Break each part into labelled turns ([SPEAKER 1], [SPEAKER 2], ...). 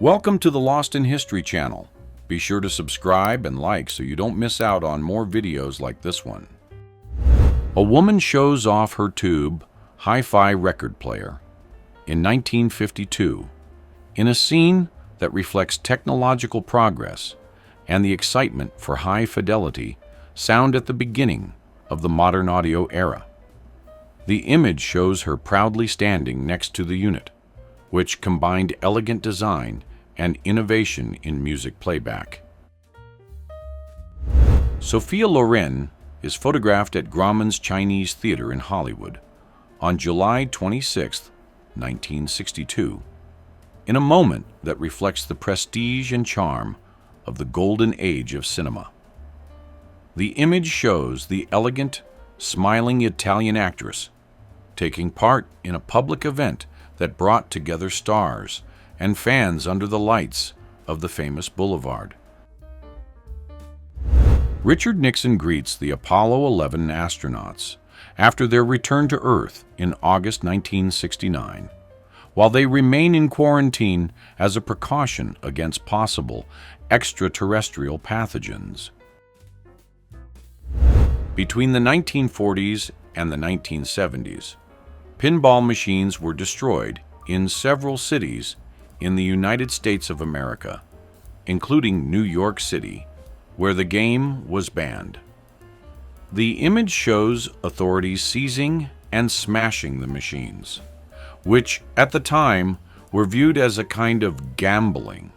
[SPEAKER 1] Welcome to the Lost in History channel. Be sure to subscribe and like so you don't miss out on more videos like this one. A woman shows off her tube hi-fi record player in 1952 in a scene that reflects technological progress and the excitement for high-fidelity sound at the beginning of the modern audio era. The image shows her proudly standing next to the unit, which combined elegant design and innovation in music playback. Sophia Loren is photographed at Grauman's Chinese Theater in Hollywood on July 26, 1962, in a moment that reflects the prestige and charm of the golden age of cinema. The image shows the elegant, smiling Italian actress taking part in a public event that brought together stars and fans under the lights of the famous boulevard. Richard Nixon greets the Apollo 11 astronauts after their return to Earth in August 1969, while they remain in quarantine as a precaution against possible extraterrestrial pathogens. Between the 1940s and the 1970s, pinball machines were destroyed in several cities in the United States of America, including New York City, where the game was banned. The image shows authorities seizing and smashing the machines, which at the time were viewed as a kind of gambling.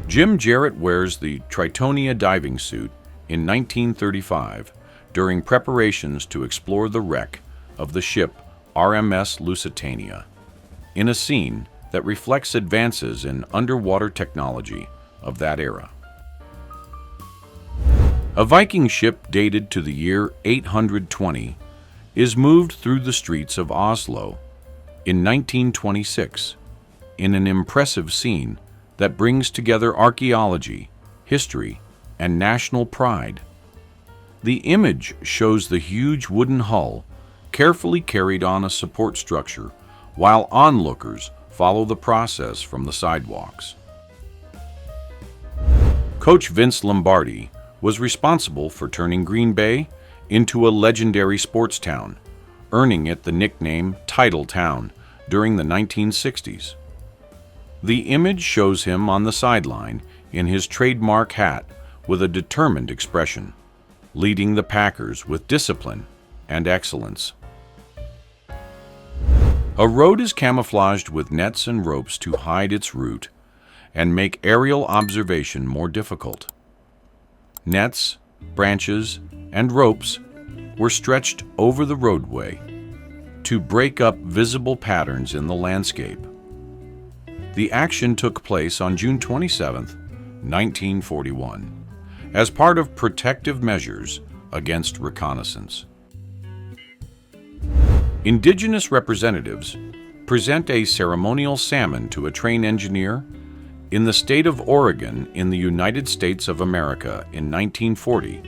[SPEAKER 1] Jim Jarrett wears the Tritonia diving suit in 1935 during preparations to explore the wreck of the ship RMS Lusitania, in a scene that reflects advances in underwater technology of that era. A Viking ship dated to the year 820 is moved through the streets of Oslo in 1926 in an impressive scene that brings together archaeology, history, and national pride. The image shows the huge wooden hull carefully carried on a support structure while onlookers follow the process from the sidewalks. Coach Vince Lombardi was responsible for turning Green Bay into a legendary sports town, earning it the nickname Title Town during the 1960s. The image shows him on the sideline in his trademark hat with a determined expression, leading the Packers with discipline and excellence. A road is camouflaged with nets and ropes to hide its route and make aerial observation more difficult. Nets, branches, and ropes were stretched over the roadway to break up visible patterns in the landscape. The action took place on June 27, 1941. As part of protective measures against reconnaissance. Indigenous representatives present a ceremonial salmon to a train engineer in the state of Oregon in the United States of America in 1940,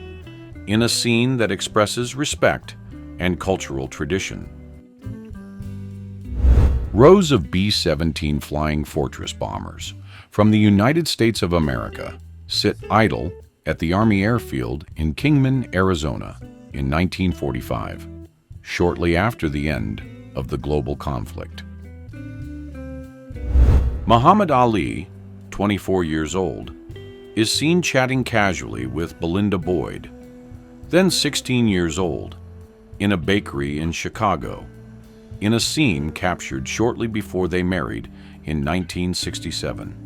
[SPEAKER 1] in a scene that expresses respect and cultural tradition. Rows of B-17 Flying Fortress bombers from the United States of America sit idle at the Army Airfield in Kingman, Arizona in 1945, shortly after the end of the global conflict. Muhammad Ali, 24 years old, is seen chatting casually with Belinda Boyd, then 16 years old, in a bakery in Chicago, in a scene captured shortly before they married in 1967.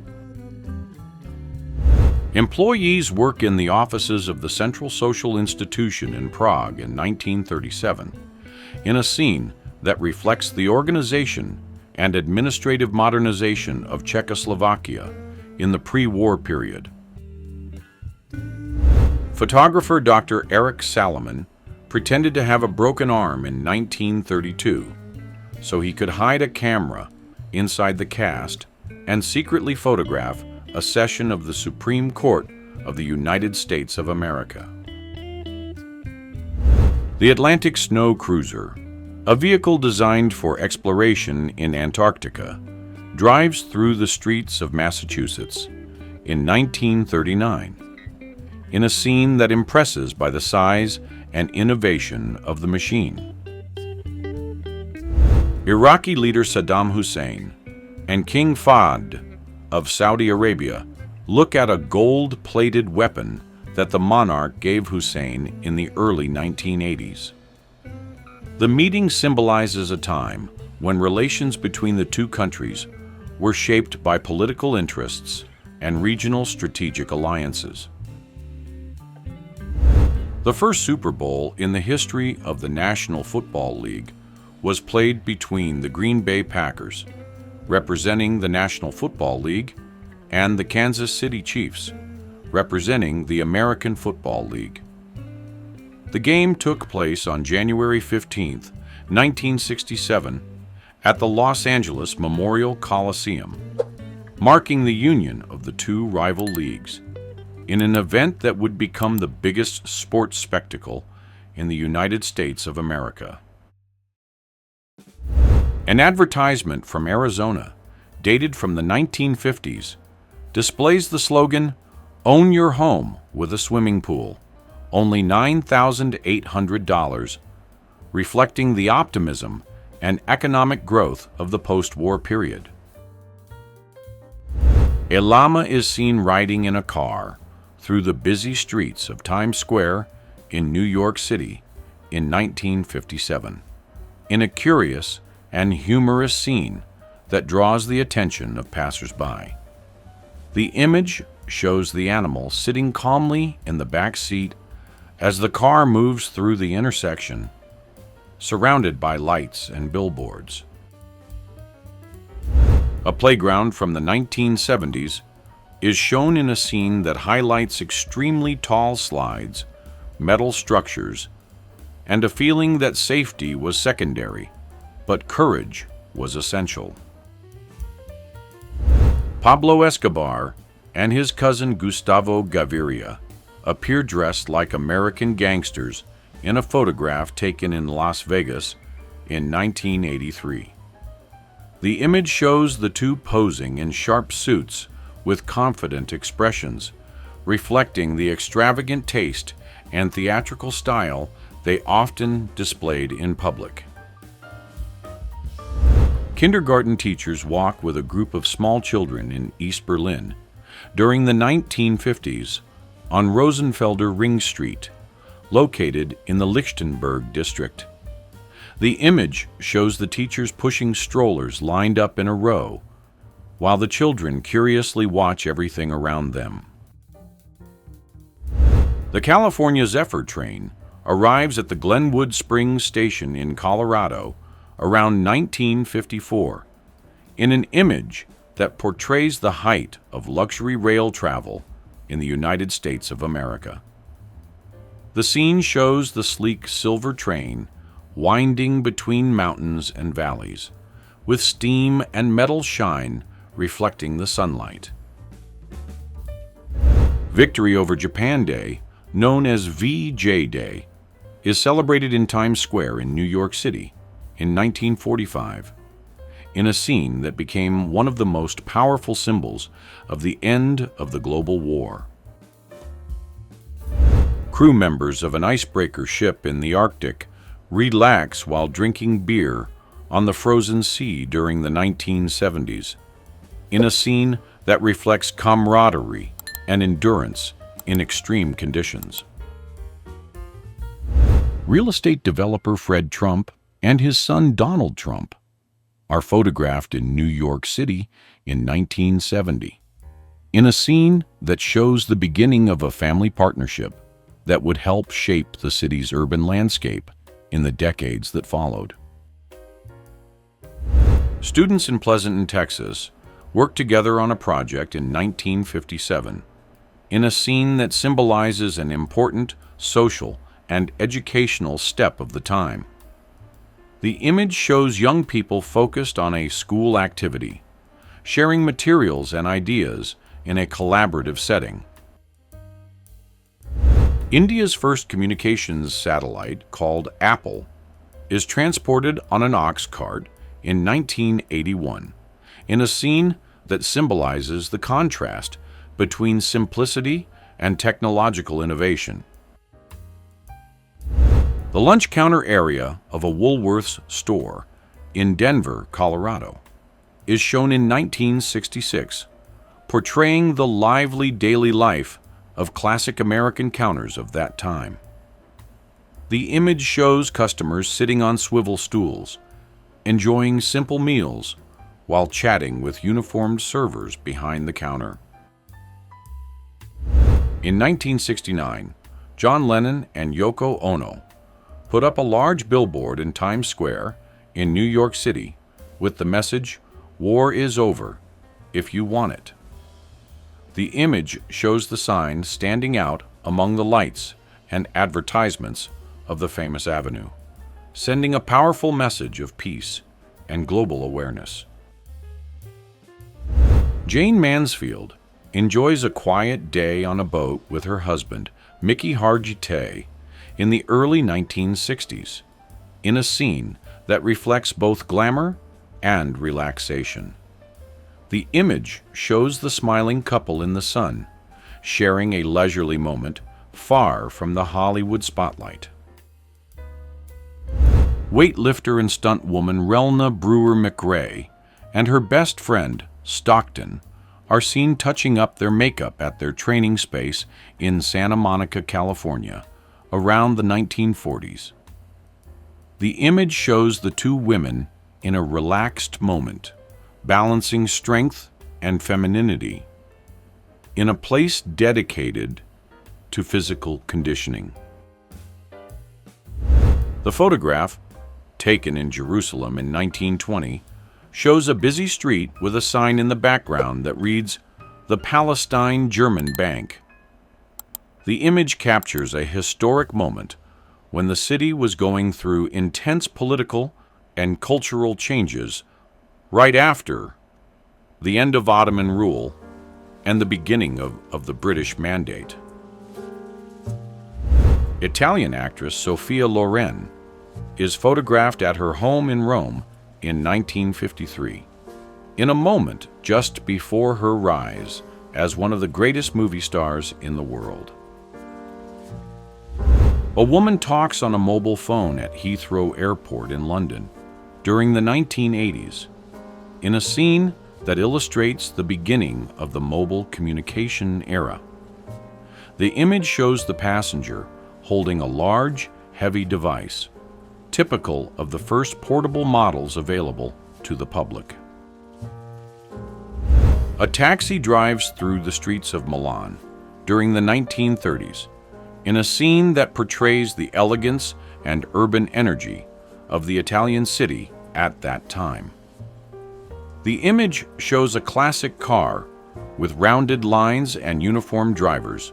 [SPEAKER 1] Employees work in the offices of the Central Social Institution in Prague in 1937, in a scene that reflects the organization and administrative modernization of Czechoslovakia in the pre-war period. Photographer Dr. Eric Salomon pretended to have a broken arm in 1932, so he could hide a camera inside the cast and secretly photograph a session of the Supreme Court of the United States of America. The Atlantic Snow Cruiser, a vehicle designed for exploration in Antarctica, drives through the streets of Massachusetts in 1939, in a scene that impresses by the size and innovation of the machine. Iraqi leader Saddam Hussein and King Fahd of Saudi Arabia look at a gold-plated weapon that the monarch gave Hussein in the early 1980s. The meeting symbolizes a time when relations between the two countries were shaped by political interests and regional strategic alliances. The first Super Bowl in the history of the National Football League was played between the Green Bay Packers, representing the National Football League, and the Kansas City Chiefs, representing the American Football League. The game took place on January 15, 1967, at the Los Angeles Memorial Coliseum, marking the union of the two rival leagues in an event that would become the biggest sports spectacle in the United States of America. An advertisement from Arizona, dated from the 1950s, displays the slogan, "Own your home with a swimming pool, only $9,800, reflecting the optimism and economic growth of the post-war period. A llama is seen riding in a car through the busy streets of Times Square in New York City in 1957, in a curious and humorous scene that draws the attention of passers-by. The image shows the animal sitting calmly in the back seat as the car moves through the intersection, surrounded by lights and billboards. A playground from the 1970s is shown in a scene that highlights extremely tall slides, metal structures, and a feeling that safety was secondary, but courage was essential. Pablo Escobar and his cousin Gustavo Gaviria appear dressed like American gangsters in a photograph taken in Las Vegas in 1983. The image shows the two posing in sharp suits with confident expressions, reflecting the extravagant taste and theatrical style they often displayed in public. Kindergarten teachers walk with a group of small children in East Berlin during the 1950s on Rosenfelder Ring Street, located in the Lichtenberg district. The image shows the teachers pushing strollers lined up in a row, while the children curiously watch everything around them. The California Zephyr train arrives at the Glenwood Springs station in Colorado around 1954, in an image that portrays the height of luxury rail travel in the United States of America. The scene shows the sleek silver train winding between mountains and valleys, with steam and metal shine reflecting the sunlight. Victory over Japan Day, known as VJ Day, is celebrated in Times Square in New York City in 1945, in a scene that became one of the most powerful symbols of the end of the global war. Crew members of an icebreaker ship in the Arctic relax while drinking beer on the frozen sea during the 1970s, in a scene that reflects camaraderie and endurance in extreme conditions. Real estate developer Fred Trump and his son Donald Trump are photographed in New York City in 1970, in a scene that shows the beginning of a family partnership that would help shape the city's urban landscape in the decades that followed. Students in Pleasanton, Texas, worked together on a project in 1957, in a scene that symbolizes an important social and educational step of the time. The image shows young people focused on a school activity, sharing materials and ideas in a collaborative setting. India's first communications satellite, called Apple, is transported on an ox cart in 1981, in a scene that symbolizes the contrast between simplicity and technological innovation. The lunch counter area of a Woolworth's store in Denver, Colorado, is shown in 1966, portraying the lively daily life of classic American counters of that time. The image shows customers sitting on swivel stools, enjoying simple meals while chatting with uniformed servers behind the counter. In 1969, John Lennon and Yoko Ono put up a large billboard in Times Square in New York City with the message, "War is over, if you want it." The image shows the sign standing out among the lights and advertisements of the famous avenue, sending a powerful message of peace and global awareness. Jane Mansfield enjoys a quiet day on a boat with her husband, Mickey Hargitay, in the early 1960s, in a scene that reflects both glamour and relaxation. The image shows the smiling couple in the sun, sharing a leisurely moment far from the Hollywood spotlight. Weightlifter and stunt woman Relna Brewer McRae and her best friend, Stockton, are seen touching up their makeup at their training space in Santa Monica, California, around the 1940s. The image shows the two women in a relaxed moment, balancing strength and femininity in a place dedicated to physical conditioning. The photograph, taken in Jerusalem in 1920, shows a busy street with a sign in the background that reads, "The Palestine German Bank." The image captures a historic moment when the city was going through intense political and cultural changes right after the end of Ottoman rule and the beginning of the British Mandate. Italian actress Sophia Loren is photographed at her home in Rome in 1953, in a moment just before her rise as one of the greatest movie stars in the world. A woman talks on a mobile phone at Heathrow Airport in London during the 1980s, in a scene that illustrates the beginning of the mobile communication era. The image shows the passenger holding a large, heavy device, typical of the first portable models available to the public. A taxi drives through the streets of Milan during the 1930s, in a scene that portrays the elegance and urban energy of the Italian city at that time. The image shows a classic car with rounded lines and uniformed drivers,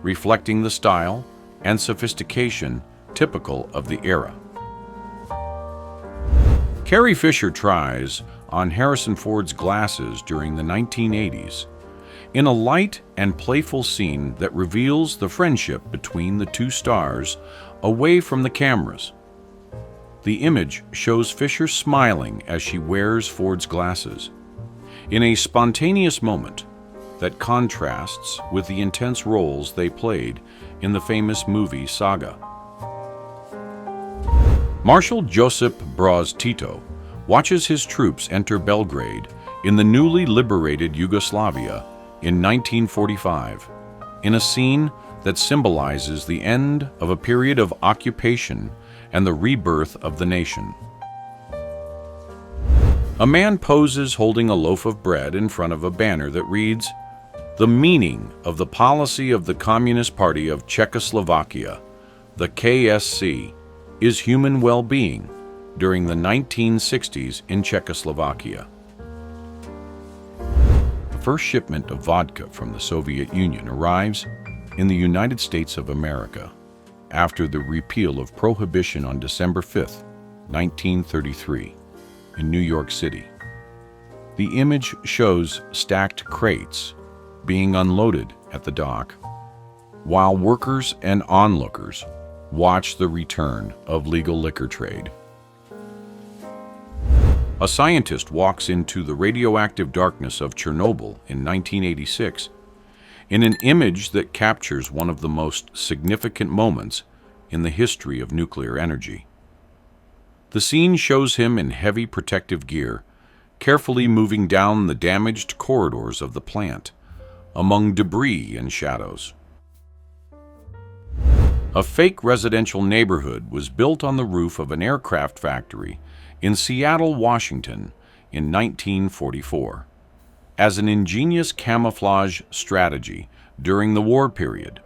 [SPEAKER 1] reflecting the style and sophistication typical of the era. Carrie Fisher tries on Harrison Ford's glasses during the 1980s, in a light and playful scene that reveals the friendship between the two stars away from the cameras. The image shows Fisher smiling as she wears Ford's glasses, in a spontaneous moment that contrasts with the intense roles they played in the famous movie saga. Marshal Josip Broz Tito watches his troops enter Belgrade in the newly liberated Yugoslavia in 1945, in a scene that symbolizes the end of a period of occupation and the rebirth of the nation. A man poses holding a loaf of bread in front of a banner that reads, "The meaning of the policy of the Communist Party of Czechoslovakia, the KSC, is human well-being during the 1960s in Czechoslovakia." The first shipment of vodka from the Soviet Union arrives in the United States of America after the repeal of Prohibition on December 5, 1933, in New York City. The image shows stacked crates being unloaded at the dock, while workers and onlookers watch the return of legal liquor trade. A scientist walks into the radioactive darkness of Chernobyl in 1986 in an image that captures one of the most significant moments in the history of nuclear energy. The scene shows him in heavy protective gear, carefully moving down the damaged corridors of the plant, among debris and shadows. A fake residential neighborhood was built on the roof of an aircraft factory in Seattle, Washington, in 1944, as an ingenious camouflage strategy during the war period.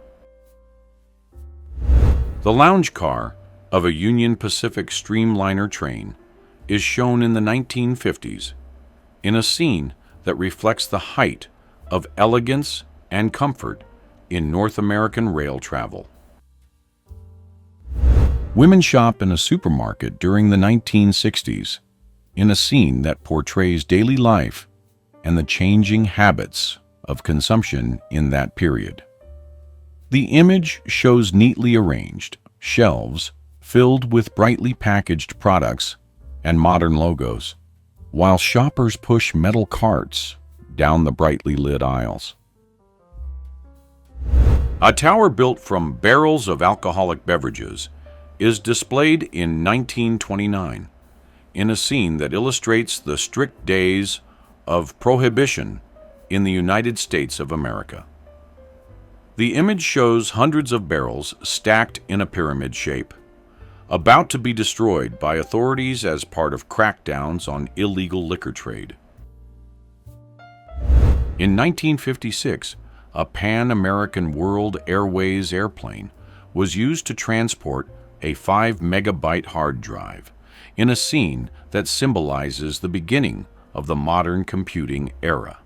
[SPEAKER 1] The lounge car of a Union Pacific Streamliner train is shown in the 1950s in a scene that reflects the height of elegance and comfort in North American rail travel. Women shop in a supermarket during the 1960s in a scene that portrays daily life and the changing habits of consumption in that period. The image shows neatly arranged shelves filled with brightly packaged products and modern logos, while shoppers push metal carts down the brightly lit aisles. A tower built from barrels of alcoholic beverages is displayed in 1929 in a scene that illustrates the strict days of prohibition in the United States of America. The image shows hundreds of barrels stacked in a pyramid shape, about to be destroyed by authorities as part of crackdowns on illegal liquor trade. In 1956, a Pan-American World Airways airplane was used to transport a 5-megabyte hard drive in a scene that symbolizes the beginning of the modern computing era.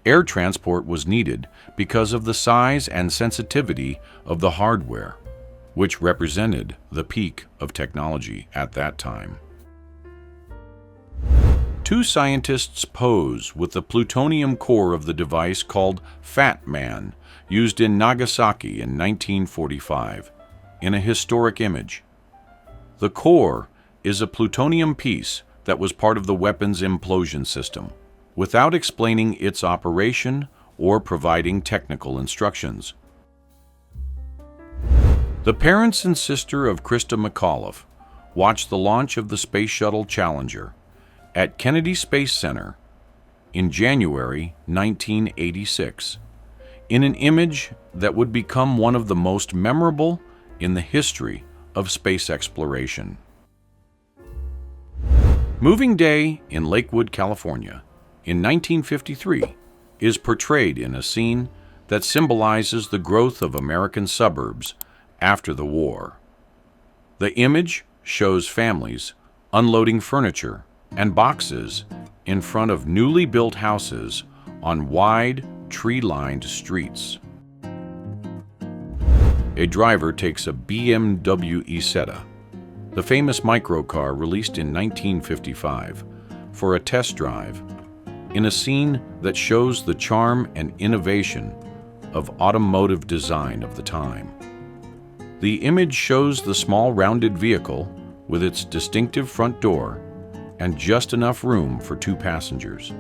[SPEAKER 1] Air transport was needed because of the size and sensitivity of the hardware, which represented the peak of technology at that time. Two scientists pose with the plutonium core of the device called Fat Man, used in Nagasaki in 1945, in a historic image. The core is a plutonium piece that was part of the weapon's implosion system, without explaining its operation or providing technical instructions. The parents and sister of Krista McAuliffe watched the launch of the Space Shuttle Challenger at Kennedy Space Center in January 1986, in an image that would become one of the most memorable in the history of space exploration. Moving Day in Lakewood, California, in 1953, is portrayed in a scene that symbolizes the growth of American suburbs after the war. The image shows families unloading furniture and boxes in front of newly built houses on wide, tree-lined streets. A driver takes a BMW Isetta, the famous microcar released in 1955, for a test drive in a scene that shows the charm and innovation of automotive design of the time. The image shows the small rounded vehicle with its distinctive front door and just enough room for two passengers.